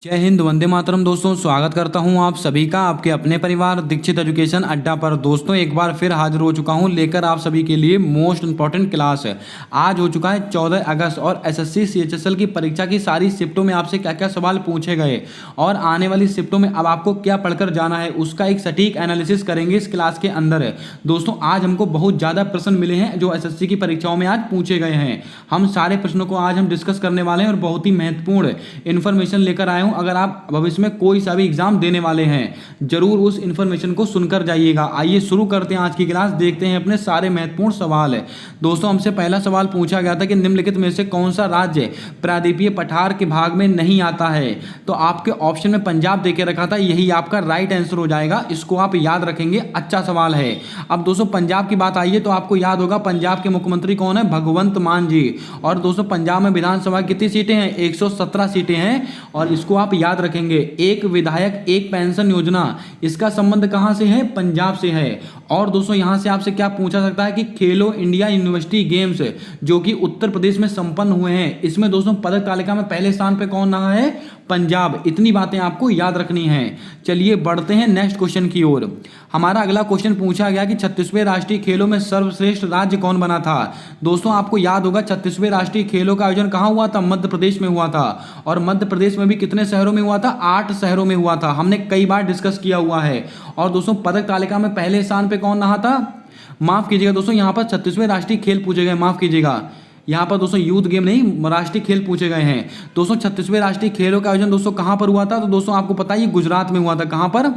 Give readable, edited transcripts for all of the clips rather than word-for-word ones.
जय हिंद, वंदे मातरम। दोस्तों, स्वागत करता हूं आप सभी का आपके अपने परिवार दीक्षित एजुकेशन अड्डा पर। दोस्तों, एक बार फिर हाजिर हो चुका हूं लेकर आप सभी के लिए मोस्ट इंपॉर्टेंट क्लास है। आज हो चुका है 14 अगस्त और एसएससी सीएचएसएल की परीक्षा की सारी शिफ्टों में आपसे क्या क्या सवाल पूछे गए और आने वाली शिफ्टों में अब आपको क्या पढ़कर जाना है, उसका एक सटीक एनालिसिस करेंगे इस क्लास के अंदर। दोस्तों, आज हमको बहुत ज़्यादा प्रश्न मिले हैं जो एसएससी की परीक्षाओं में आज पूछे गए हैं। हम सारे प्रश्नों को आज हम डिस्कस करने वाले हैं और बहुत ही महत्वपूर्ण इन्फॉर्मेशन लेकर आए हूं। अगर आप भविष्य में कोई सा भी एग्जाम देने वाले हैं, जरूर उस इन्फॉर्मेशन को सुनकर जाइएगा। आइए शुरू करते हैं आज की क्लास, देखते हैं अपने सारे महत्वपूर्ण सवाल है। दोस्तों, हमसे पहला सवाल पूछा गया था कि निम्नलिखित में से कौन सा राज्य प्रायद्वीपीय पठार के भाग में नहीं आता है। तो आपके ऑप्शन में पंजाब देके रखा था, यही आपका राइट आंसर हो जाएगा। इसको आप याद रखेंगे, अच्छा सवाल है। अब दोस्तों, पंजाब की बात आई है तो आपको याद होगा पंजाब के मुख्यमंत्री कौन है, भगवंत मान जी। और दोस्तों, पंजाब में विधानसभा कितनी सीटें हैं, 117 सीटें हैं। और इसको आप याद रखेंगे, एक विधायक एक पेंशन योजना, इसका संबंध कहां से है, पंजाब से है। और दोस्तों, यहां से आपसे क्या पूछा सकता है कि खेलो इंडिया यूनिवर्सिटी गेम्स जो कि उत्तर प्रदेश में संपन्न हुए हैं, इसमें दोस्तों पदक तालिका में पहले स्थान पे कौन रहा है, पंजाब। इतनी बातें आपको याद रखनी है। चलिए बढ़ते हैं नेक्स्ट क्वेश्चन की ओर। हमारा अगला क्वेश्चन पूछा गया कि 36वें राष्ट्रीय खेलों में सर्वश्रेष्ठ राज्य कौन बना था। दोस्तों, आपको याद होगा 36वें राष्ट्रीय खेलों का आयोजन कहां हुआ था, मध्य प्रदेश में हुआ था। और मध्य प्रदेश में भी कितने शहरों में हुआ था, 8 शहरों में हुआ था। हमने कई बार डिस्कस किया हुआ है। और दोस्तों, पदक तालिका में पहले स्थान पे कौन रहा था, माफ कीजिएगा दोस्तों, यहां पर 36वें राष्ट्रीय खेल पूछे गए, माफ कीजिएगा, यहाँ पर दोस्तों यूथ गेम नहीं, राष्ट्रीय खेल पूछे गए हैं। दोस्तों, 36वें राष्ट्रीय खेलों का आयोजन दोस्तों कहाँ पर हुआ था, तो दोस्तों आपको पता है गुजरात में हुआ था। कहाँ पर,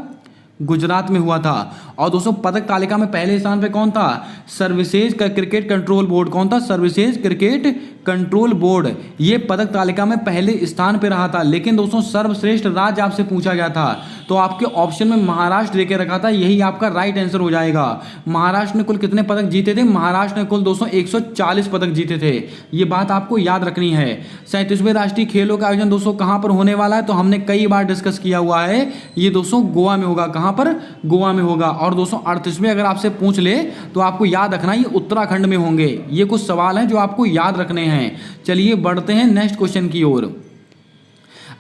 गुजरात में हुआ था। और दोस्तों, पदक तालिका में पहले स्थान पे कौन था, सर्विसेज क्रिकेट कंट्रोल बोर्ड। कौन था, सर्विसेज क्रिकेट कंट्रोल बोर्ड। ये पदक तालिका में पहले स्थान पे रहा था। लेकिन दोस्तों, सर्वश्रेष्ठ राज्य आपसे पूछा गया था तो आपके ऑप्शन में महाराष्ट्र लेके रखा था, यही आपका राइट आंसर हो जाएगा। महाराष्ट्र ने कुल कितने पदक जीते थे, महाराष्ट्र ने कुल दोस्तों 140 पदक जीते थे। ये बात आपको याद रखनी है। 37वें राष्ट्रीय खेलों का आयोजन दोस्तों कहां पर होने वाला है, तो हमने कई बार डिस्कस किया हुआ है, ये दोस्तों गोवा में होगा। कहां पर, गोवा में होगा। और दोस्तों 38वें अगर आपसे पूछ ले तो आपको याद रखना ये उत्तराखंड में होंगे। ये कुछ सवाल हैं जो आपको याद रखने हैं। चलिए बढ़ते हैं नेक्स्ट क्वेश्चन की ओर।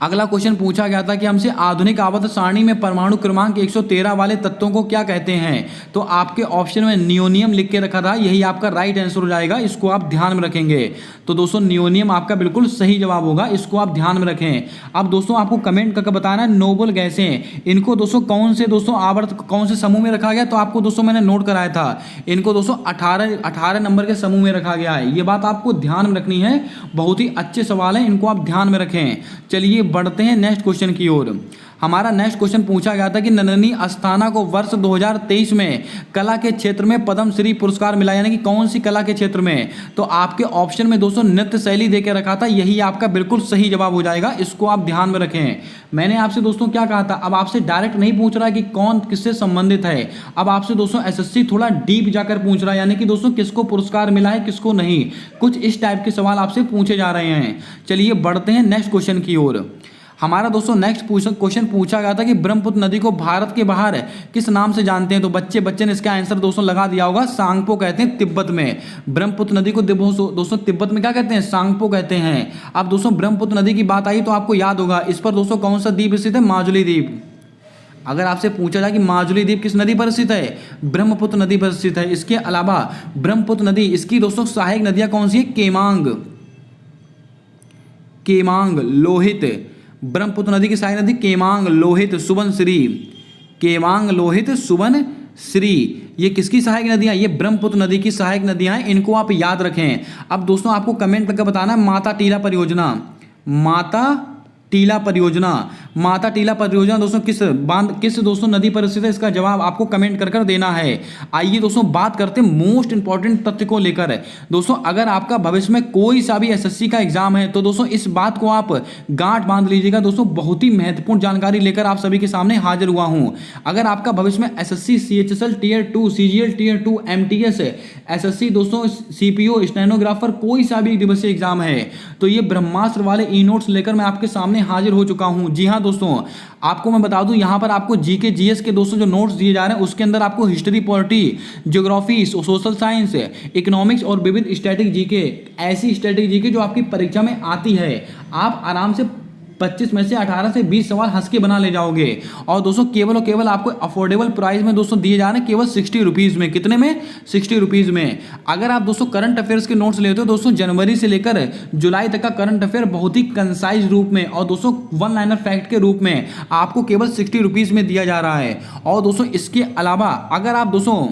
अगला क्वेश्चन पूछा गया था कि हमसे आधुनिक आवर्त सारणी में परमाणु क्रमांक 113 वाले तत्वों को क्या कहते हैं। तो आपके ऑप्शन में नियोनियम लिख के रखा था, यही आपका राइट आंसर हो जाएगा। इसको आप ध्यान में रखेंगे। तो दोस्तों, नियोनियम आपका बिल्कुल सही जवाब होगा, इसको आप ध्यान में रखें। अब दोस्तों, आपको कमेंट करके बताना है नोबल गैसें, इनको दोस्तों कौन से दोस्तों आवर्त कौन से समूह में रखा गया। तो आपको दोस्तों मैंने नोट कराया था, इनको दोस्तों 18 नंबर के समूह में रखा गया है। ये बात आपको ध्यान में रखनी है, बहुत ही अच्छे सवाल हैं, इनको आप ध्यान में रखें। चलिए बढ़ते हैं नेक्स्ट क्वेश्चन की ओर। हमारा नेक्स्ट क्वेश्चन पूछा गया था कि नंदिनी अस्थाना को वर्ष 2023 में कला के क्षेत्र में पद्मश्री पुरस्कार मिला, यानी कि कौन सी कला के क्षेत्र में। तो आपके ऑप्शन में दोस्तों नृत्य शैली देके रखा था, यही आपका बिल्कुल सही जवाब हो जाएगा। इसको आप ध्यान में रखें। मैंने आपसे दोस्तों क्या कहा था, अब आपसे डायरेक्ट नहीं पूछ रहा कि कौन किससे संबंधित है, अब आपसे दोस्तों एसएससी थोड़ा डीप जाकर पूछ रहा है, यानी कि दोस्तों किसको पुरस्कार मिला है किसको नहीं। कुछ इस टाइप के सवाल आपसे पूछे जा रहे हैं। चलिए बढ़ते हैं नेक्स्ट क्वेश्चन की ओर। हमारा दोस्तों नेक्स्ट क्वेश्चन पूछा गया था कि ब्रह्मपुत्र नदी को भारत के बाहर किस नाम से जानते हैं। तो बच्चे ने इसका आंसर दोस्तों लगा दिया होगा, सांगपो कहते हैं तिब्बत में। ब्रह्मपुत्र नदी को दोस्तों तिब्बत में क्या कहते हैं, सांगपो कहते हैं। अब दोस्तों ब्रह्मपुत्र नदी की बात आई तो आपको याद होगा, इस पर दोस्तों कौन सा द्वीप स्थित है, माजुली द्वीप। अगर आपसे पूछा जाए कि माजुली द्वीप किस नदी पर स्थित है, ब्रह्मपुत्र नदी पर स्थित है। इसके अलावा ब्रह्मपुत्र नदी, इसकी दोस्तों सहायक नदियां कौन सी है, केमांग, लोहित। ब्रह्मपुत्र नदी की सहायक नदी केमांग, लोहित, सुबनश्री। केमांग, लोहित, सुबनश्री, ये किसकी सहायक नदियां, ये ब्रह्मपुत्र नदी की सहायक नदियां हैं, इनको आप याद रखें। अब दोस्तों आपको कमेंट करके बताना है माता टीला परियोजना, माता टीला परियोजना दोस्तों किस दोस्तों नदी पर स्थित है, इसका जवाब आपको कमेंट कर देना है। आइए दोस्तों बात करते हैं मोस्ट इंपॉर्टेंट तथ्य को लेकर। दोस्तों अगर आपका भविष्य में कोई सा भी एसएससी का एग्जाम है तो दोस्तों इस बात को आप गांठ बांध लीजिएगा। दोस्तों बहुत ही महत्वपूर्ण जानकारी लेकर आप सभी के सामने हाजिर हुआ हूं। अगर आपका भविष्य में SSC CHSL tier 2, CGL tier 2, MTS, SSC दोस्तों सीपीओ, स्टेनोग्राफर, कोई सा भी दिवसीय एग्जाम है तो ये ब्रह्मास्त्र वाले ई नोट्स लेकर मैं आपके सामने हाजिर हो चुका हूं। जी हां दोस्तों, आपको मैं बता दूं यहां पर आपको जीके जीएस के दोस्तों जो नोट्स दिए जा रहे हैं उसके अंदर आपको history, polity, geography, social science, economics और विविध स्टैटिक जीके, ऐसी स्टैटिक जीके जो आपकी परीक्षा में आती है, आप आराम से 25 में से 18 से 20 सवाल हंस के बना ले जाओगे। और दोस्तों केवल और केवल आपको अफोर्डेबल प्राइस में दोस्तों दिए जा रहे हैं, केवल 60 रुपीज़ में। कितने में? 60 रुपीज़ में। अगर आप दोस्तों करंट अफेयर्स के नोट्स लेते हो दोस्तों, जनवरी से लेकर जुलाई तक का करंट अफेयर बहुत ही कंसाइज रूप में और दोस्तों वन लाइनर फैक्ट के रूप में आपको केवल 60 रुपीज़ में दिया जा रहा है। और दोस्तों इसके अलावा अगर आप दोस्तों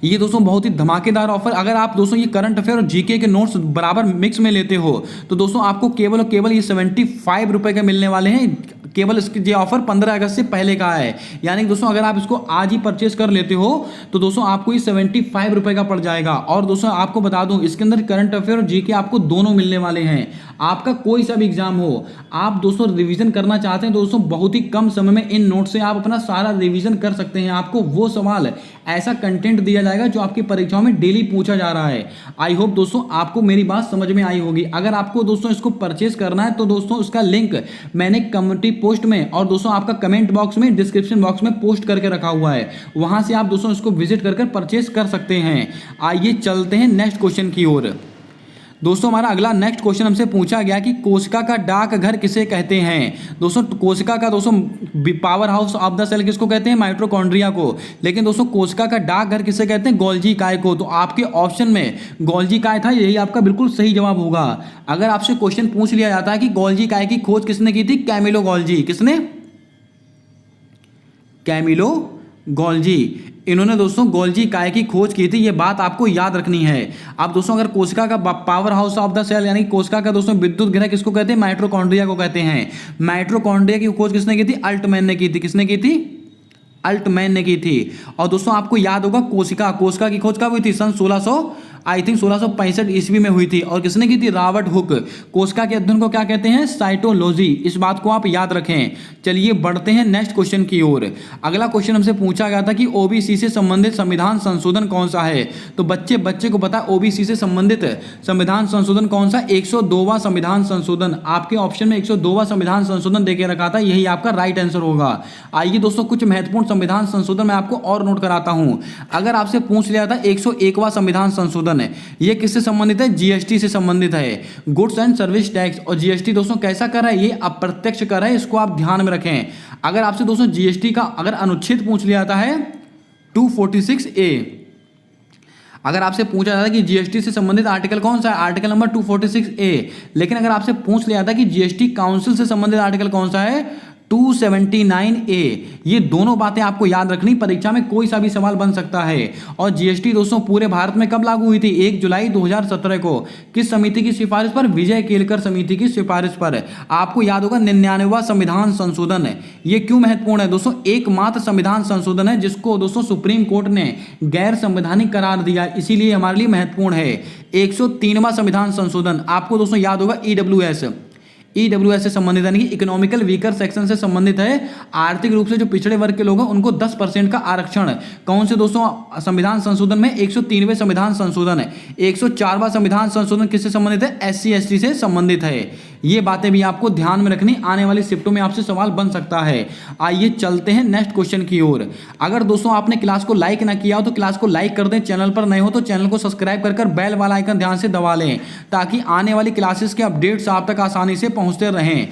ये दोस्तों बहुत ही धमाकेदार ऑफर, अगर आप दोस्तों ये करंट अफेयर और जीके के नोट्स बराबर मिक्स में लेते हो तो दोस्तों आपको केवल और केवल ये 75 रुपये के मिलने वाले हैं। केवल इसके ये ऑफर 15 अगस्त से पहले का है। यानी कि दोस्तों अगर आप इसको आज ही परचेस कर लेते हो तो दोस्तों आपको ये 75 रुपये का पड़ जाएगा। और दोस्तों आपको बता दूं इसके अंदर करंट अफेयर और जीके आपको दोनों मिलने वाले हैं। आपका कोई सा भी एग्जाम हो, आप दोस्तों रिवीजन करना चाहते हैं दोस्तों, बहुत ही कम समय में इन नोट से आप अपना सारा रिवीजन कर सकते हैं। आपको वो सवाल, ऐसा कंटेंट दिया जाएगा जो आपकी परीक्षाओं में डेली पूछा जा रहा है। आई होप दोस्तों आपको मेरी बात समझ में आई होगी। अगर आपको दोस्तों इसको परचेस करना है तो दोस्तों उसका लिंक मैंने कम्युनिटी पोस्ट में और दोस्तों आपका कमेंट बॉक्स में, डिस्क्रिप्शन बॉक्स में पोस्ट करके रखा हुआ है, वहां से आप दोस्तों इसको विजिट कर परचेस कर सकते हैं। आइए चलते हैं नेक्स्ट क्वेश्चन की ओर। दोस्तों हमारा अगला नेक्स्ट क्वेश्चन हमसे पूछा गया कि कोशिका का डाकघर किसे कहते हैं। दोस्तों कोशिका का दोस्तों power house of the cell किसको कहते हैं? माइटोकॉन्ड्रिया को। लेकिन दोस्तों कोशिका का डाकघर किसे कहते हैं? गोल्जी काय को। तो आपके ऑप्शन में गोल्जी काय था, यही आपका बिल्कुल सही जवाब होगा। अगर आपसे क्वेश्चन पूछ लिया जाता है कि गोल्जी काय की खोज किसने की थी? Camillo Golgi. किसने? Camillo Golgi. इन्होंने दोस्तों गोल्जी काय की खोज की थी, ये बात आपको याद रखनी है। अब दोस्तों अगर कोशिका का power house of the cell यानी कोशिका का दोस्तों विद्युत गृह किसको कहते हैं? माइटोकॉन्ड्रिया को कहते हैं। माइटोकॉन्ड्रिया की खोज किसने की थी? अल्टमैन ने की थी। किसने की थी? अल्टमैन ने की थी। और दोस्तों आपको याद होगा कोशिका की खोज कब हुई थी? सन 1665 ईस्वी में हुई थी। और किसने की थी? Robert Hooke. कोशिका के अध्ययन को क्या कहते हैं? साइटोलॉजी। इस बात को आप याद रखें। चलिए बढ़ते हैं नेक्स्ट क्वेश्चन की ओर। अगला क्वेश्चन हमसे पूछा गया था कि ओबीसी से संबंधित संविधान संशोधन कौन सा है। तो बच्चे को पता है ओबीसी से संबंधित संविधान संशोधन कौन सा? 102वां संविधान संशोधन। आपके ऑप्शन में 102वां संविधान संशोधन देके रखा था, यही आपका राइट आंसर होगा। आइए दोस्तों कुछ महत्वपूर्ण संविधान संशोधन मैं आपको और नोट कराता हूं। अगर आपसे पूछ लिया था 101वां संविधान संशोधन है, ये किससे संबंधित है? जीएसटी से संबंधित है, गुड्स एंड सर्विस टैक्स। और जीएसटी दोस्तों कैसा कर है? ये अप्रत्यक्ष कर है, इसको आप ध्यान में रखें। अगर आपसे दोस्तों जीएसटी का अगर अनुच्छेद पूछ लिया जाता है 246A, अगर आपसे पूछा जाता है कि जीएसटी से संबंधित आर्टिकल कौन सा है? Article number 246A। लेकिन अगर आपसे पूछ लिया जाता है कि जीएसटी काउंसिल से संबंधित आर्टिकल कौन सा है? 279A। ये दोनों बातें आपको याद रखनी, परीक्षा में कोई सा भी सवाल बन सकता है। और जीएसटी दोस्तों पूरे भारत में कब लागू हुई थी? 1 जुलाई 2017 को। किस समिति की सिफारिश पर? विजय केलकर समिति की सिफारिश पर। आपको याद होगा 99वां संविधान संशोधन है। ये क्यों महत्वपूर्ण है दोस्तों? एकमात्र संविधान संशोधन है जिसको दोस्तों सुप्रीम कोर्ट ने गैर संवैधानिक करार दिया, इसीलिए हमारे लिए महत्वपूर्ण है। 103वां संविधान संशोधन आपको दोस्तों याद होगा ईडब्ल्यूएस से संबंधित यानी कि इकोनॉमिकल वीकर सेक्शन से संबंधित है। आर्थिक रूप से जो पिछड़े वर्ग के लोग हैं उनको 10% का आरक्षण। कौन से दोस्तों संविधान संशोधन में? 103वें संविधान संशोधन है। 104वां संविधान संशोधन किससे संबंधित है? SC ST से संबंधित है। ये बातें भी आपको ध्यान में रखनी, आने वाली शिफ्टों में आपसे सवाल बन सकता है। आइए चलते हैं नेक्स्ट क्वेश्चन की ओर। अगर दोस्तों आपने क्लास को लाइक ना किया हो तो क्लास को लाइक कर दें, चैनल पर नए हो तो चैनल को सब्सक्राइब कर बेल वाला आइकन ध्यान से दबा लें ताकि आने वाली क्लासेस के अपडेट्स आप तक आसानी से पहुंचते रहें।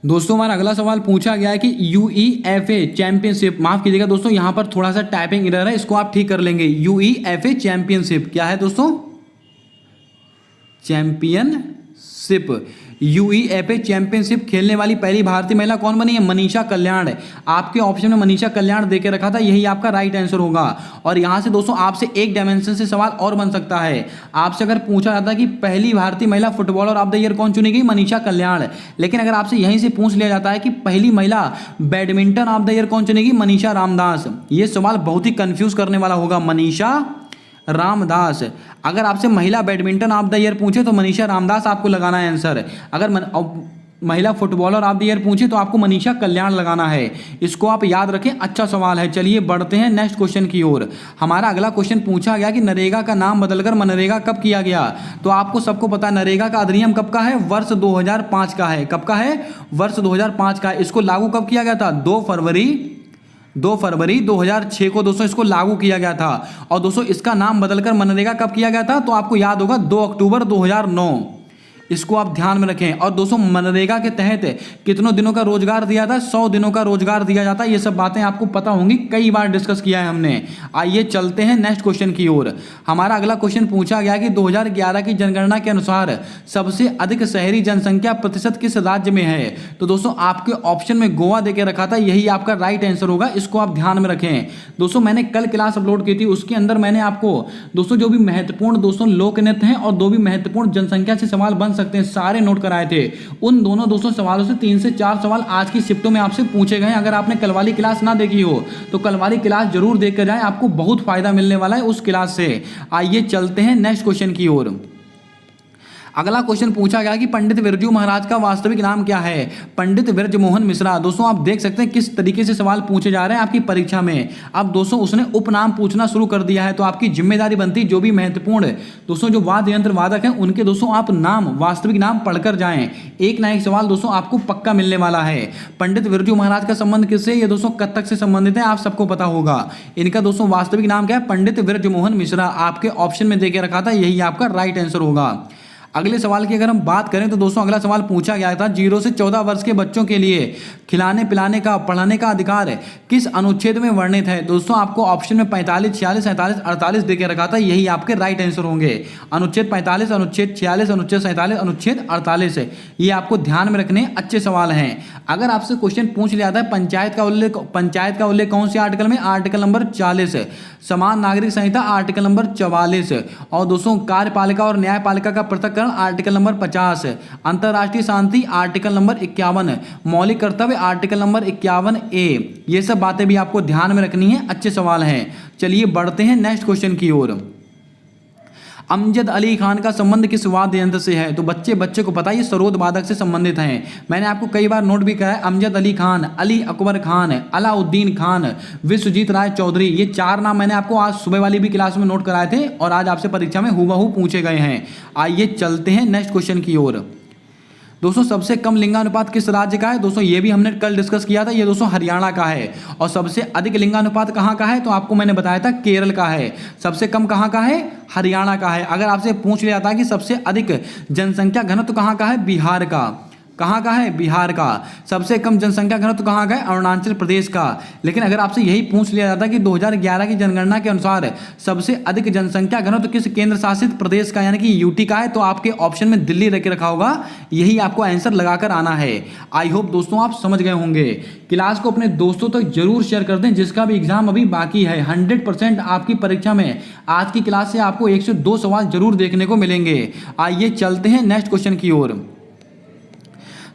दोस्तों हमारा अगला सवाल पूछा गया है कि UEFA चैंपियनशिप, माफ कीजिएगा दोस्तों यहाँ पर थोड़ा सा टाइपिंग एरर है, इसको आप ठीक कर लेंगे। UEFA चैंपियनशिप क्या है दोस्तों? चैंपियनशिप। UEFA चैंपियनशिप खेलने वाली पहली भारतीय महिला कौन बनी है? मनीषा कल्याण। आपके ऑप्शन में मनीषा कल्याण देके रखा था, यही आपका राइट आंसर होगा। और यहां से दोस्तों आपसे एक डायमेंशन से सवाल और बन सकता है। आपसे अगर पूछा जाता है कि पहली भारतीय महिला फुटबॉलर ऑफ द ईयर कौन चुनी गई? मनीषा कल्याण। लेकिन अगर आपसे यहीं से पूछ लिया जाता है कि पहली महिला बैडमिंटन ऑफ द ईयर कौन चुनेगी? मनीषा रामदास। ये सवाल बहुत ही कंफ्यूज करने वाला होगा। मनीषा रामदास। अगर आपसे महिला बैडमिंटन ऑफ द ईयर पूछे तो मनीषा रामदास आपको लगाना है आंसर। अगर महिला फुटबॉलर ऑफ द ईयर पूछे तो आपको मनीषा कल्याण लगाना है। इसको आप याद रखें, अच्छा सवाल है। चलिए बढ़ते हैं नेक्स्ट क्वेश्चन की ओर। हमारा अगला क्वेश्चन पूछा गया कि नरेगा का नाम बदलकर मनरेगा कब किया गया। तो आपको सबको पता है नरेगा का अधिनियम कब का है? वर्ष 2005 का है। कब का है? वर्ष 2005 का है। इसको लागू कब किया गया था? 2 फरवरी 2006 को दोस्तों इसको लागू किया गया था। और दोस्तों इसका नाम बदलकर मनरेगा कब किया गया था? तो आपको याद होगा 2 अक्टूबर 2009। इसको आप ध्यान में रखें। और दोस्तों मनरेगा के तहत कितनों दिनों का रोजगार दिया था? 100 दिनों का रोजगार दिया जाता है। ये सब बातें आपको पता होंगी, कई बार डिस्कस किया है हमने। आइए चलते हैं नेक्स्ट क्वेश्चन की ओर। हमारा अगला क्वेश्चन पूछा गया कि 2011 की जनगणना के अनुसार सबसे अधिक शहरी जनसंख्या प्रतिशत किस राज्य में है? तो दोस्तों आपके ऑप्शन में गोवा देके रखा था, यही आपका राइट आंसर होगा। इसको आप ध्यान में रखें। दोस्तों मैंने कल क्लास अपलोड की थी, उसके अंदर मैंने आपको दोस्तों जो भी महत्वपूर्ण दोस्तों लोक नृत्य हैं और दो भी महत्वपूर्ण जनसंख्या से सवाल बन सकते हैं सारे नोट कराए थे। उन दोनों दोस्तों सवालों से 3 से 4 सवाल आज की शिफ्टों में आपसे पूछे गए। अगर आपने कल वाली क्लास ना देखी हो तो कल वाली क्लास जरूर देख कर जाए, आपको बहुत फायदा मिलने वाला है उस क्लास से। आइए चलते हैं नेक्स्ट क्वेश्चन की ओर। अगला क्वेश्चन पूछा गया कि पंडित बिरजू महाराज का वास्तविक नाम क्या है? पंडित बृजमोहन मिश्रा। दोस्तों आप देख सकते हैं किस तरीके से सवाल पूछे जा रहे हैं आपकी परीक्षा में। अब दोस्तों उसने उपनाम पूछना शुरू कर दिया है, तो आपकी जिम्मेदारी बनती है जो भी महत्वपूर्ण दोस्तों जो वाद्य यंत्र वादक हैं उनके दोस्तों आप नाम, वास्तविक नाम पढ़कर जाएं। एक ना एक सवाल दोस्तों आपको पक्का मिलने वाला है। पंडित बिरजू महाराज का संबंध किससे? ये दोस्तों कथक से संबंधित है, आप सबको पता होगा। इनका दोस्तों वास्तविक नाम क्या है? पंडित बृजमोहन मिश्रा। आपके ऑप्शन में देके रखा था, यही आपका राइट आंसर होगा। अगले सवाल की अगर हम बात करें तो दोस्तों अगला सवाल पूछा गया था 0 से 14 वर्ष के बच्चों के लिए खिलाने पिलाने का पढ़ाने का अधिकार किस अनुच्छेद में वर्णित है? दोस्तों आपको ऑप्शन में 45, 46, 47, 48 देके रखा था, यही आपके राइट आंसर होंगे। अनुच्छेद 45, अनुच्छेद 46, अनुच्छेद 47, अनुच्छेद 48 ये आपको ध्यान में रखने अच्छे सवाल हैं। अगर आपसे क्वेश्चन पूछ लिया था पंचायत का उल्लेख कौन से आर्टिकल में? Article number 40। समान नागरिक संहिता आर्टिकल नंबर 44। और दोस्तों कार्यपालिका और न्यायपालिका का पृथक आर्टिकल नंबर 50। अंतरराष्ट्रीय शांति आर्टिकल नंबर 51। मौलिक कर्तव्य आर्टिकल नंबर 51A। ये सब बातें भी आपको ध्यान में रखनी है, अच्छे सवाल हैं। चलिए बढ़ते हैं नेक्स्ट क्वेश्चन की ओर। अमजद अली खान का संबंध किस वाद्य यंत्र से है? तो बच्चे को पता है, ये सरोद वादक से संबंधित हैं। मैंने आपको कई बार नोट भी करा है, अमजद अली खान, अली अकबर खान, अलाउद्दीन खान, विश्वजीत राय चौधरी, ये 4 नाम मैंने आपको आज सुबह वाली भी क्लास में नोट कराए थे और आज आपसे परीक्षा में हूबहू पूछे गए हैं। आइए चलते हैं नेक्स्ट क्वेश्चन की ओर। दोस्तों सबसे कम लिंगानुपात किस राज्य का है? दोस्तों ये भी हमने कल डिस्कस किया था, ये दोस्तों हरियाणा का है। और सबसे अधिक लिंगानुपात कहाँ का है? तो आपको मैंने बताया था केरल का है। सबसे कम कहाँ का है? हरियाणा का है। अगर आपसे पूछ लिया था कि सबसे अधिक जनसंख्या घनत्व कहाँ का है? बिहार का। कहाँ का है? बिहार का। सबसे कम जनसंख्या घनत्व कहाँ का है? अरुणाचल प्रदेश का। लेकिन अगर आपसे यही पूछ लिया जाता कि 2011 की जनगणना के अनुसार सबसे अधिक जनसंख्या घनत्व किस केंद्र शासित प्रदेश का यानी कि यूटी का है, तो आपके ऑप्शन में दिल्ली रख के रखा होगा, यही आपको आंसर लगाकर आना है। आई होप दोस्तों आप समझ गए होंगे। क्लास को अपने दोस्तों तक जरूर शेयर कर दें जिसका भी एग्जाम अभी बाकी है। 100% आपकी परीक्षा में आज की क्लास से आपको 1 से 2 सवाल जरूर देखने को मिलेंगे। आइए चलते हैं नेक्स्ट क्वेश्चन की ओर।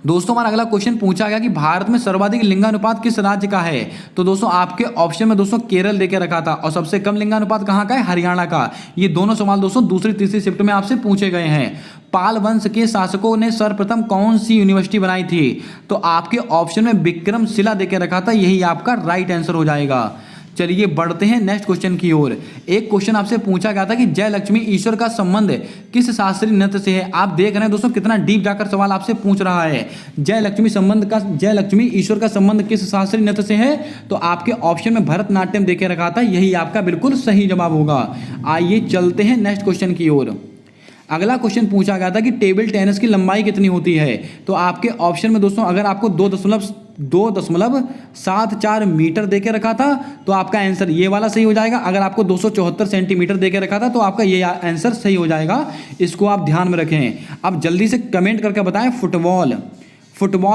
दोस्तों हमारा अगला क्वेश्चन पूछा गया कि भारत में सर्वाधिक लिंगानुपात किस राज्य का है? तो दोस्तों आपके ऑप्शन में दोस्तों केरल देके रखा था। और सबसे कम लिंगानुपात कहाँ का है? हरियाणा का। ये दोनों सवाल दोस्तों दूसरी तीसरी शिफ्ट में आपसे पूछे गए हैं। पाल वंश के शासकों ने सर्वप्रथम कौन सी यूनिवर्सिटी बनाई थी? तो आपके ऑप्शन में विक्रमशिला देके रखा था, यही आपका राइट आंसर हो जाएगा। चलिए बढ़ते हैं नेक्स्ट क्वेश्चन की ओर। एक क्वेश्चन आपसे पूछा गया था कि जय लक्ष्मी ईश्वर का संबंध किस शास्त्रीय नृत्य से है? आप देख रहे हैं दोस्तों कितना डीप जाकर सवाल आपसे पूछ रहा है। जय लक्ष्मी ईश्वर का संबंध किस शास्त्रीय नृत्य से है? तो आपके ऑप्शन में भरतनाट्यम देके रखा था, यही आपका बिल्कुल सही जवाब होगा। आइए चलते हैं नेक्स्ट क्वेश्चन की ओर। अगला क्वेश्चन पूछा गया था कि टेबल टेनिस की लंबाई कितनी होती है? तो आपके ऑप्शन में दोस्तों अगर आपको 2.74 मीटर देके रखा था तो आपका आंसर ये वाला सही हो जाएगा। अगर आपको 274 सेंटीमीटर देके रखा था तो आपका ये आंसर सही हो जाएगा। इसको आप ध्यान में रखें। अब जल्दी से कमेंट करके बताएं फुटबॉल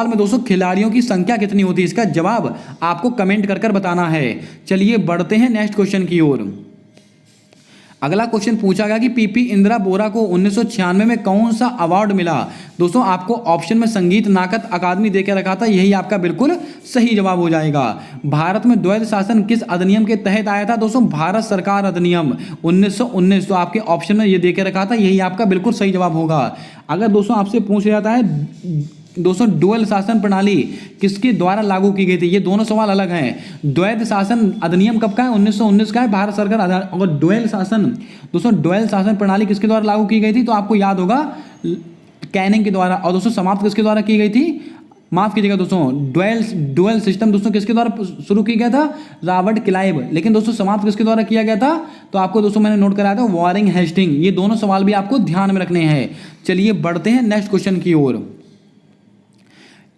में दोस्तों खिलाड़ियों की संख्या कितनी होती है? इसका जवाब आपको कमेंट कर बताना है। चलिए बढ़ते हैं नेक्स्ट क्वेश्चन की ओर। अगला क्वेश्चन पूछा गया कि पीपी इंदिरा बोरा को 1996 में कौन सा अवार्ड मिला? दोस्तों आपको ऑप्शन में संगीत नाटक अकादमी देकर रखा था, यही आपका बिल्कुल सही जवाब हो जाएगा। भारत में द्वैध शासन किस अधिनियम के तहत आया था? दोस्तों भारत सरकार अधिनियम 1919, तो आपके ऑप्शन में ये देकर रखा था, यही आपका बिल्कुल सही जवाब होगा। अगर दोस्तों आपसे पूछ जाता है दोस्तों डुअल शासन प्रणाली किसके द्वारा लागू की गई थी? ये दोनों सवाल अलग हैं। द्वैध शासन अधिनियम कब का है? 1919 का है, भारत सरकार। और डुअल शासन प्रणाली किसके द्वारा लागू की गई थी? तो आपको याद होगा कैनिंग के द्वारा। और दोस्तों समाप्त किसके द्वारा की गई थी? माफ कीजिएगा दोस्तों, डुअल सिस्टम दोस्तों किसके द्वारा शुरू किया गया था? Robert Clive. लेकिन दोस्तों समाप्त किसके द्वारा किया गया था? तो आपको दोस्तों मैंने नोट कराया था वॉरेन हेस्टिंग। ये दोनों सवाल भी आपको ध्यान में रखने हैं। चलिए बढ़ते हैं नेक्स्ट क्वेश्चन की ओर।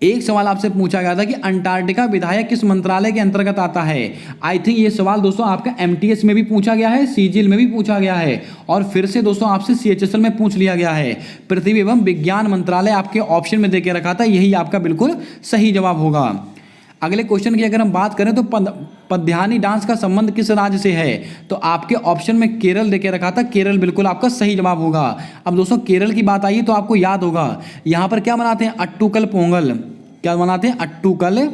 एक सवाल आपसे पूछा गया था कि अंटार्कटिका विधायक किस मंत्रालय के अंतर्गत आता है? आई थिंक ये सवाल दोस्तों आपका एमटीएस में भी पूछा गया है, सीजीएल में भी पूछा गया है और फिर से दोस्तों आपसे सीएचएसएल में पूछ लिया गया है। पृथ्वी एवं विज्ञान मंत्रालय आपके ऑप्शन में देके रखा था, यही आपका बिल्कुल सही जवाब होगा। अगले क्वेश्चन की अगर हम बात करें तो पद्यानी डांस का संबंध किस राज्य से है? तो आपके ऑप्शन में केरल देके रखा था, केरल बिल्कुल आपका सही जवाब होगा। अब दोस्तों केरल की बात आई तो आपको याद होगा यहां पर क्या मनाते हैं? अट्टूकल पोंगल। क्या मनाते हैं? अट्टूकल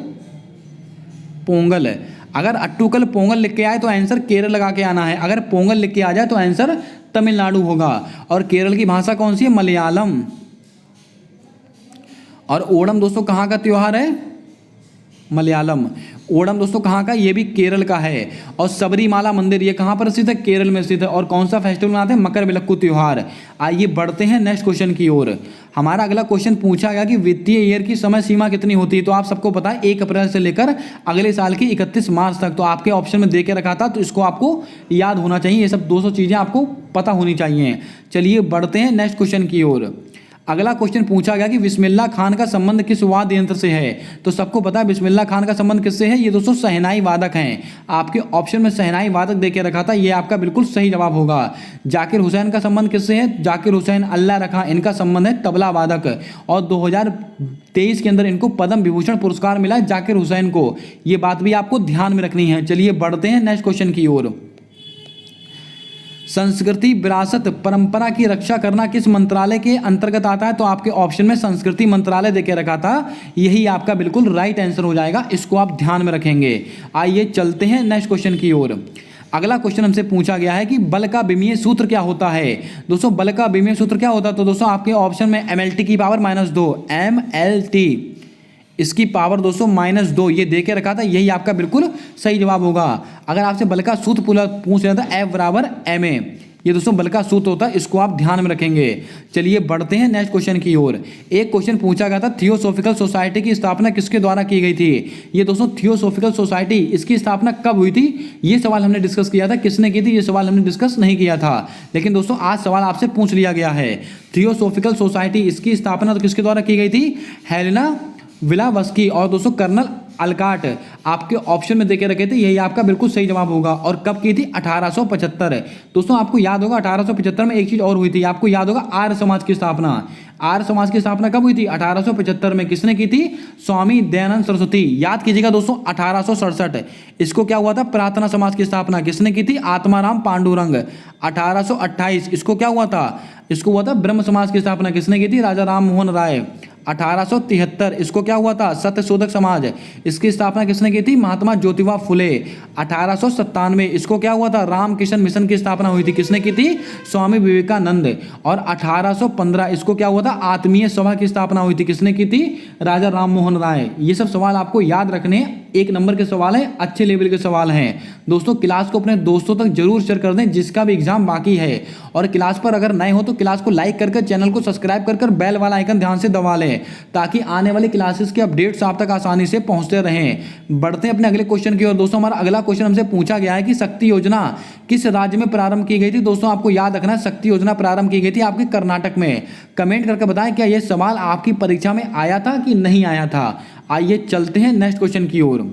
पोंगल। अगर अट्टूकल पोंगल लिख के आए तो आंसर केरल लगा के आना है, अगर पोंगल लिख के आ जाए तो आंसर तमिलनाडु होगा। और केरल की भाषा कौन सी है? मलयालम। और ओणम दोस्तों कहाँ का त्योहार है? मलयालम। ओणम दोस्तों कहाँ का? ये भी केरल का है। और सबरीमाला मंदिर ये कहाँ पर स्थित है? केरल में स्थित है। और कौन सा फेस्टिवल मनाते हैं? मकर विलक्कू त्योहार। आइए बढ़ते हैं नेक्स्ट क्वेश्चन की ओर। हमारा अगला क्वेश्चन पूछा गया कि वित्तीय ईयर की समय सीमा कितनी होती है? तो आप सबको पता है 1 अप्रैल से लेकर अगले साल की 31 मार्च तक। तो आपके ऑप्शन में दे के रखा था, तो इसको आपको याद होना चाहिए। ये सब 200 चीजें आपको पता होनी चाहिए। चलिए बढ़ते हैं नेक्स्ट क्वेश्चन की ओर। अगला क्वेश्चन पूछा गया कि बिस्मिल्लाह खान का संबंध किस वाद्य यंत्र से है? तो सबको पता है बिस्मिल्लाह खान का संबंध किससे है? ये दोस्तों शहनाई वादक हैं। आपके ऑप्शन में शहनाई वादक देके रखा था, ये आपका बिल्कुल सही जवाब होगा। जाकिर हुसैन का संबंध किससे है? जाकिर हुसैन अल्लाह रखा, इनका संबंध है तबला वादक। और 2023 के अंदर इनको पद्म विभूषण पुरस्कार मिला है जाकिर हुसैन को। ये बात भी आपको ध्यान में रखनी है। चलिए बढ़ते हैं नेक्स्ट क्वेश्चन की ओर। संस्कृति विरासत परंपरा की रक्षा करना किस मंत्रालय के अंतर्गत आता है? तो आपके ऑप्शन में संस्कृति मंत्रालय देके रखा था, यही आपका बिल्कुल राइट आंसर हो जाएगा। इसको आप ध्यान में रखेंगे। आइए चलते हैं नेक्स्ट क्वेश्चन की ओर। अगला क्वेश्चन हमसे पूछा गया है कि बल का विमीय सूत्र क्या होता है? दोस्तों बल का विमीय सूत्र क्या होता है? तो दोस्तों आपके ऑप्शन में MLT की पावर -2, MLT इसकी पावर दोस्तों -2 ये दे के रखा था, यही आपका बिल्कुल सही जवाब होगा। अगर आपसे बल का सूत्र पूछ रहा था F बराबर ma, ये दोस्तों बल का सूत्र होता है, इसको आप ध्यान में रखेंगे। चलिए बढ़ते हैं नेक्स्ट क्वेश्चन की ओर। एक क्वेश्चन पूछा गया था थियोसॉफिकल सोसाइटी की स्थापना किसके द्वारा की गई थी? ये दोस्तों थियोसॉफिकल सोसाइटी इसकी स्थापना कब हुई थी? ये सवाल हमने डिस्कस किया था। किसने की थी? ये सवाल हमने डिस्कस नहीं किया था, लेकिन दोस्तों आज सवाल आपसे पूछ लिया गया है। थियोसॉफिकल सोसाइटी इसकी स्थापना तो किसके द्वारा की गई थी? हेलेना ब्लावत्स्की और दोस्तों कर्नल अल्काट आपके ऑप्शन में देके रखे थे, यही आपका बिल्कुल सही जवाब होगा। और कब की थी? 1875। दोस्तों आपको याद होगा 1875 में एक चीज और हुई थी, आपको याद होगा आर्य समाज की स्थापना। आर्य समाज की स्थापना कब हुई थी? 1875 में। किसने की थी? स्वामी दयानंद सरस्वती। याद कीजिएगा दोस्तों 1867 इसको क्या हुआ था? प्रार्थना समाज की स्थापना किसने की थी? आत्माराम पांडुरंग। 1828 इसको क्या हुआ था? इसको हुआ था ब्रह्म समाज की स्थापना किसने की थी? राजा राम मोहन राय। 1873 इसको क्या हुआ था? सत्यशोधक समाज, इसकी स्थापना किसने की थी? महात्मा ज्योतिबा फुले। 1897 इसको क्या हुआ था? रामकृष्ण मिशन की स्थापना हुई थी, किसने की थी? स्वामी विवेकानंद। और 1815 इसको क्या हुआ था? आत्मीय सभा की स्थापना हुई थी, किसने की थी? राजा राम मोहन राय। ये सब सवाल आपको याद रखने, 1 नंबर के सवाल हैं, अच्छे लेवल के सवाल हैं। दोस्तों क्लास को अपने दोस्तों तक जरूर शेयर कर दें जिसका भी एग्जाम बाकी है। और क्लास पर अगर नए हो तो क्लास को लाइक करके चैनल को सब्सक्राइब कर बेल वाला आइकन ध्यान से दबा लें, ताकि आने वाली क्लासेस के अपडेट्स आप तक आसानी से पहुंचते रहें। बढ़ते हैं अपने अगले क्वेश्चन की ओर। दोस्तों हमारा अगला क्वेश्चन हमसे पूछा गया है कि शक्ति योजना किस राज्य में प्रारंभ की गई थी? दोस्तों आपको याद रखना है शक्ति योजना प्रारंभ की गई थी आपके कर्नाटक में। कमेंट करके बताएं क्या यह सवाल आपकी परीक्षा में आया था कि नहीं आया था। आइए चलते हैं नेक्स्ट क्वेश्चन की ओर।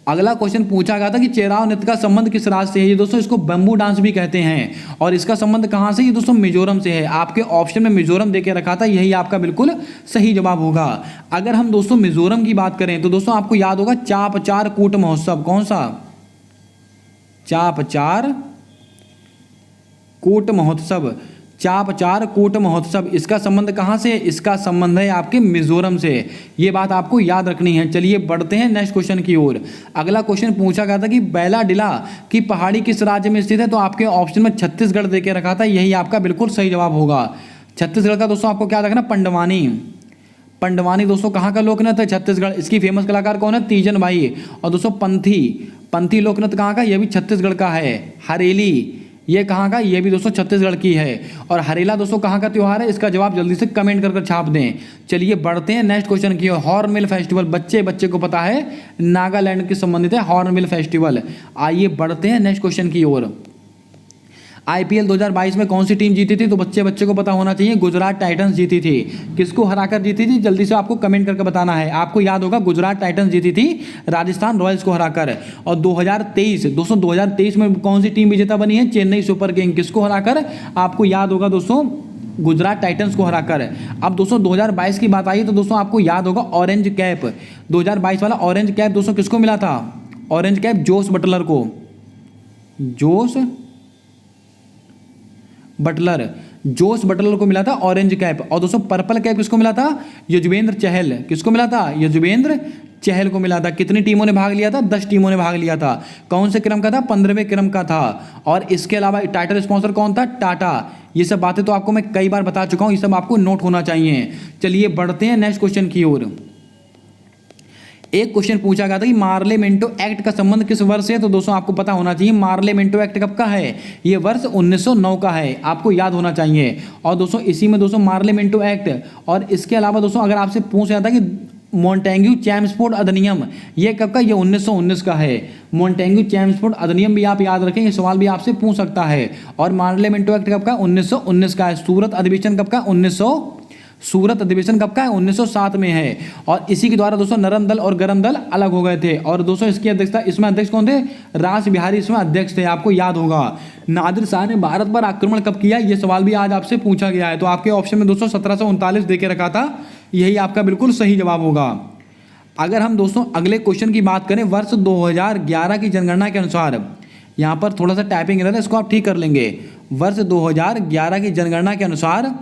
अगला क्वेश्चन पूछा गया था कि चेराव नृत्य का संबंध किस राज्य से है? ये दोस्तों इसको बम्बू डांस भी कहते हैं। और इसका संबंध कहां से? ये दोस्तों मिजोरम से है। आपके ऑप्शन में मिजोरम देके रखा था, यही आपका बिल्कुल सही जवाब होगा। अगर हम दोस्तों मिजोरम की बात करें तो दोस्तों आपको याद होगा चापचार कूट महोत्सव। कौन सा? चापचार कूट महोत्सव। चापचार कूट महोत्सव इसका संबंध कहां से है? इसका संबंध है आपके मिजोरम से। ये बात आपको याद रखनी है। चलिए बढ़ते हैं नेक्स्ट क्वेश्चन की ओर। अगला क्वेश्चन पूछा गया था कि बैलाडिला की पहाड़ी किस राज्य में स्थित है? तो आपके ऑप्शन में छत्तीसगढ़ देके रखा था, यही आपका बिल्कुल सही जवाब होगा। छत्तीसगढ़ का दोस्तों आपको क्या रखना? पंडवानी। पंडवानी दोस्तों कहाँ का लोक नृत्य है? छत्तीसगढ़। इसकी फेमस कलाकार कौन है? तीजन भाई। और दोस्तों पंथी लोक नृत्य कहाँ का? यह भी छत्तीसगढ़ का है। हरेली ये कहाँ का, ये भी दोस्तों छत्तीसगढ़ की है। और हरेला दोस्तों कहाँ का त्यौहार है, इसका जवाब जल्दी से कमेंट कर छाप दें। चलिए बढ़ते हैं नेक्स्ट क्वेश्चन की ओर। हॉर्नबिल फेस्टिवल, बच्चे को पता है, नागालैंड के संबंधित है हॉर्नबिल फेस्टिवल। आइए बढ़ते हैं नेक्स्ट क्वेश्चन की ओर। आईपीएल 2022 में कौन सी टीम जीती थी, तो बच्चे को पता होना चाहिए, गुजरात टाइटंस जीती थी। किसको हराकर जीती थी, जल्दी से आपको कमेंट करके बताना है। आपको याद होगा गुजरात टाइटंस जीती थी राजस्थान रॉयल्स को हराकर। और 2023 दोस्तों 2023 में कौन सी टीम विजेता बनी है, चेन्नई सुपर किंग। किसको हराकर, आपको याद होगा दोस्तों गुजरात टाइटंस को हराकर। अब दोस्तों 2022 की बात आई तो दोस्तों आपको याद होगा ऑरेंज कैप, 2022 वाला ऑरेंज कैप दोस्तों किसको मिला था, ऑरेंज कैप जोस बटलर को, जोस बटलर को मिला था ऑरेंज कैप। और दोस्तों पर्पल कैप किसको मिला था, युजवेंद्र चहल। किसको मिला था, युजवेंद्र चहल को मिला था। कितनी टीमों ने भाग लिया था, 10 टीमों ने भाग लिया था। कौन से क्रम का था, 15वें क्रम का था। और इसके अलावा टाइटल स्पॉन्सर कौन था, टाटा। ये सब बातें तो आपको मैं कई बार बता चुका हूं, ये सब आपको नोट होना चाहिए। चलिए बढ़ते हैं नेक्स्ट क्वेश्चन की ओर। एक क्वेश्चन पूछा गया था कि मार्लेमेंटो एक्ट का संबंध किस वर्ष से है, तो दोस्तों आपको पता होना चाहिए मार्लेमेंटो एक्ट कब का है, ये वर्ष 1909 का है, आपको याद होना चाहिए। और दोस्तों इसी में दोस्तों मार्लेमेंटो एक्ट, और इसके अलावा दोस्तों अगर आपसे पूछ रहा था कि मॉन्टेग्यू चैम्सफोर्ड अधिनियम, ये कब का, ये 1919 का है। मॉन्टेग्यू चैम्सफोर्ड अधिनियम भी आप याद रखें, ये सवाल भी आपसे पूछ सकता है। और मार्लेमेंटो एक्ट कब का, 1919 का है। सूरत अधिवेशन कब का, सूरत अधिवेशन कब का है, 1907 में है। और इसी के द्वारा दोस्तों नरम दल और गरम दल अलग हो गए थे। और दोस्तों इसकी अध्यक्षता, इसमें अध्यक्ष कौन थे, रास बिहारी इसमें अध्यक्ष थे, आपको याद होगा। नादिर शाह ने भारत पर आक्रमण कब किया, यह सवाल भी आज आपसे पूछा गया है। तो आपके ऑप्शन में दोस्तों 1739 देके रखा था, यही आपका बिल्कुल सही जवाब होगा। अगर हम दोस्तों अगले क्वेश्चन की बात करें, वर्ष 2011 की जनगणना के अनुसार, यहाँ पर थोड़ा सा टाइपिंग एरर है, इसको आप ठीक कर लेंगे। वर्ष 2011 की जनगणना के अनुसार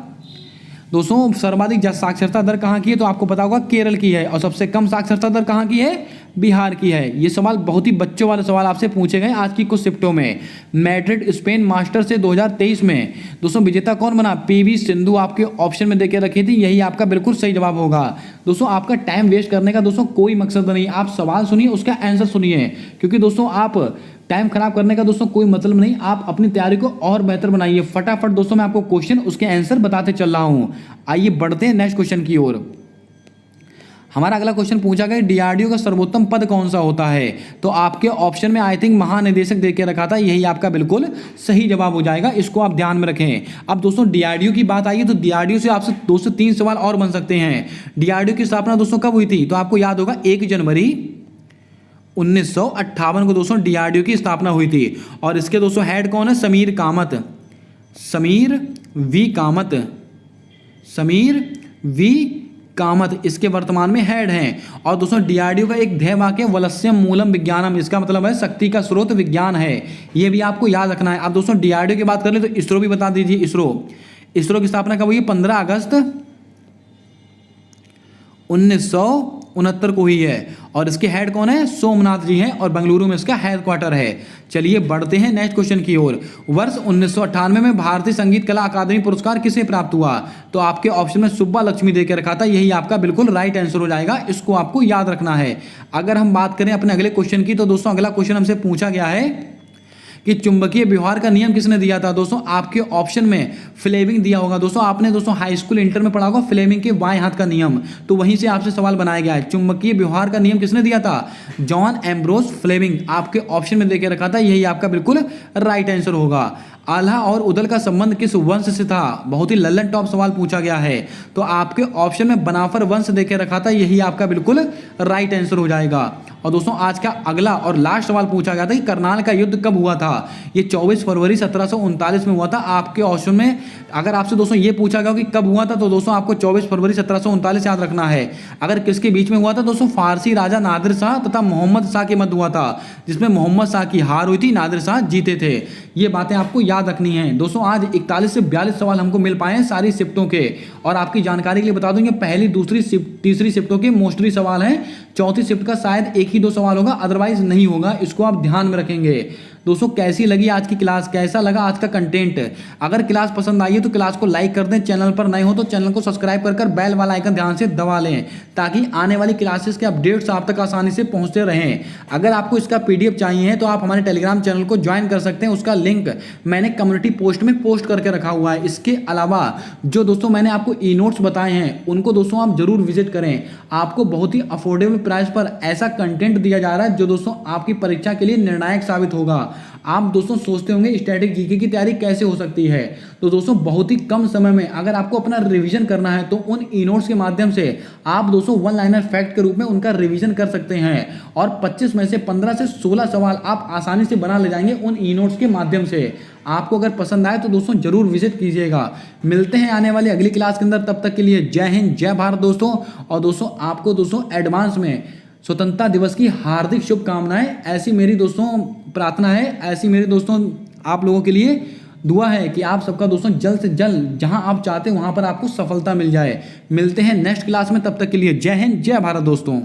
दोस्तों सर्वाधिक साक्षरता दर कहाँ की है, तो आपको पता होगा केरल की है। और सबसे कम साक्षरता दर कहाँ की है, बिहार की है। ये सवाल बहुत ही बच्चों वाले सवाल आपसे पूछे गए आज की कुछ शिफ्टों में। मैड्रिड स्पेन मास्टर से 2023 में दोस्तों विजेता कौन बना, पीवी सिंधु आपके ऑप्शन में देके रखी थी, यही आपका बिल्कुल सही जवाब होगा। दोस्तों आपका टाइम वेस्ट करने का दोस्तों कोई मकसद नहीं, आप सवाल सुनिए उसका आंसर सुनिए, क्योंकि दोस्तों आप टाइम खराब करने का दोस्तों कोई मतलब नहीं। आप अपनी तैयारी को और बेहतर बनाइए। फटाफट दोस्तों मैं आपको क्वेश्चन उसके आंसर बताते चल रहा हूं। आइए बढ़ते हैं नेक्स्ट क्वेश्चन की ओर। हमारा अगला क्वेश्चन पूछा गया डीआरडीओ का सर्वोत्तम पद कौन सा होता है, तो आपके ऑप्शन में आई थिंक महानिदेशक देके रखा था, यही आपका बिल्कुल सही जवाब हो जाएगा, इसको आप ध्यान में रखें। अब दोस्तों डीआरडीओ की बात आई है तो डीआरडीओ से आपसे 2 से 3 सवाल और बन सकते हैं। डीआरडीओ की स्थापना दोस्तों कब हुई थी, तो आपको याद होगा 1 जनवरी 1958 को दोस्तों डीआरडीओ की स्थापना हुई थी। और इसके दोस्तों हेड कौन है, समीर कामत, समीर वी कामत इसके वर्तमान में हेड हैं। और दोस्तों डीआरडीओ का एक ध्येय वाक्य वलस्यम मूलम विज्ञानम, इसका मतलब है शक्ति का स्रोत विज्ञान है, ये भी आपको याद रखना है। अब दोस्तों डीआरडीओ की बात कर ले तो इसरो भी बता दीजिए। इसरो की स्थापना कब हुई है, 15 अगस्त 1969 को हुई है। और इसके हेड कौन है, सोमनाथ जी हैं, और बेंगलुरु में इसका हेडक्वार्टर है। चलिए बढ़ते हैं नेक्स्ट क्वेश्चन की ओर। वर्ष 1998 में भारतीय संगीत कला अकादमी पुरस्कार किसे प्राप्त हुआ, तो आपके ऑप्शन में सुब्बा लक्ष्मी देकर रखा था, यही आपका बिल्कुल राइट आंसर हो जाएगा, इसको आपको याद रखना है। अगर हम बात करें अपने अगले क्वेश्चन की, तो दोस्तों अगला क्वेश्चन हमसे पूछा गया है कि चुंबकीय व्यवहार का नियम किसने दिया था, दोस्तों आपके ऑप्शन में फ्लेमिंग दिया होगा। दोस्तों आपने दोस्तों हाई स्कूल इंटर में पढ़ा होगा फ्लेमिंग के बाएं हाथ का नियम, तो वहीं से आपसे सवाल बनाया गया है। चुंबकीय व्यवहार का नियम किसने दिया था, जॉन एम्ब्रोस फ्लेमिंग, आपके ऑप्शन में देके रखा था, यही आपका बिल्कुल राइट आंसर होगा। आल्हा और उदल का संबंध किस वंश से था, बहुत ही लल्लन टॉप सवाल पूछा गया है, तो आपके ऑप्शन में बनाफर वंश देके रखा था, यही आपका बिल्कुल राइट आंसर हो जाएगा। और दोस्तों आज का अगला और लास्ट सवाल पूछा गया था कि करनाल का युद्ध कब हुआ था, ये 24 फरवरी 1739 में हुआ था। आपके ऑप्शन में अगर आपसे दोस्तों ये पूछा गया कि कब हुआ था, तो दोस्तों आपको 24 फरवरी 1739 याद रखना है। अगर किसके बीच में हुआ था, दोस्तों फारसी राजा नादिर शाह तथा मोहम्मद शाह के मध्य हुआ था, जिसमें मोहम्मद शाह की हार हुई थी, नादिर शाह जीते थे। ये बातें आपको याद रखनी है। दोस्तों आज 41 से 42 सवाल हमको मिल पाए हैं सारी शिफ्टों के, और आपकी जानकारी के लिए बता दूंगी पहली, दूसरी, तीसरी शिफ्टों के मोस्टली सवाल हैं। चौथी शिफ्ट का शायद 1 ही 2 सवाल होगा, अदरवाइज नहीं होगा, इसको आप ध्यान में रखेंगे। दोस्तों कैसी लगी आज की क्लास, कैसा लगा आज का कंटेंट। अगर क्लास पसंद आई है तो क्लास को लाइक कर दें, चैनल पर नए हो तो चैनल को सब्सक्राइब कर बेल वाला आइकन ध्यान से दबा लें ताकि आने वाली क्लासेस के अपडेट्स आप तक आसानी से पहुंचते रहें। अगर आपको इसका पीडीएफ चाहिए तो आप हमारे टेलीग्राम चैनल को ज्वाइन कर सकते हैं, उसका लिंक मैंने कम्युनिटी पोस्ट में पोस्ट करके रखा हुआ है। इसके अलावा जो दोस्तों मैंने आपको ई नोट्स बताए हैं उनको दोस्तों आप जरूर विजिट करें। आपको बहुत ही अफोर्डेबल प्राइस पर ऐसा कंटेंट दिया जा रहा है जो दोस्तों आपकी परीक्षा के लिए निर्णायक साबित होगा। आप दोस्तों सोचते होंगे स्टैटिक जीके की तैयारी कैसे हो सकती है, तो दोस्तों बहुत ही कम समय में अगर आपको अपना रिवीजन करना है तो उन ई नोट्स के माध्यम से आप दोस्तों वन लाइनर फैक्ट के रूप में उनका रिवीजन कर सकते हैं और 25 में से 15 से 16 सवाल आप आसानी से बना ले जाएंगे उन ई नोट्स के माध्यम से। आपको अगर पसंद आए तो दोस्तों जरूर विजिट कीजिएगा। मिलते हैं आने वाली अगली क्लास के अंदर, तब तक के लिए जय हिंद जय भारत दोस्तों। और दोस्तों आपको दोस्तों एडवांस में स्वतंत्रता दिवस की हार्दिक शुभकामनाएं। ऐसी मेरी दोस्तों प्रार्थना है, ऐसी मेरी दोस्तों आप लोगों के लिए दुआ है कि आप सबका दोस्तों जल्द से जल्द जहां आप चाहते हैं वहां पर आपको सफलता मिल जाए। मिलते हैं नेक्स्ट क्लास में, तब तक के लिए जय हिंद जय भारत दोस्तों।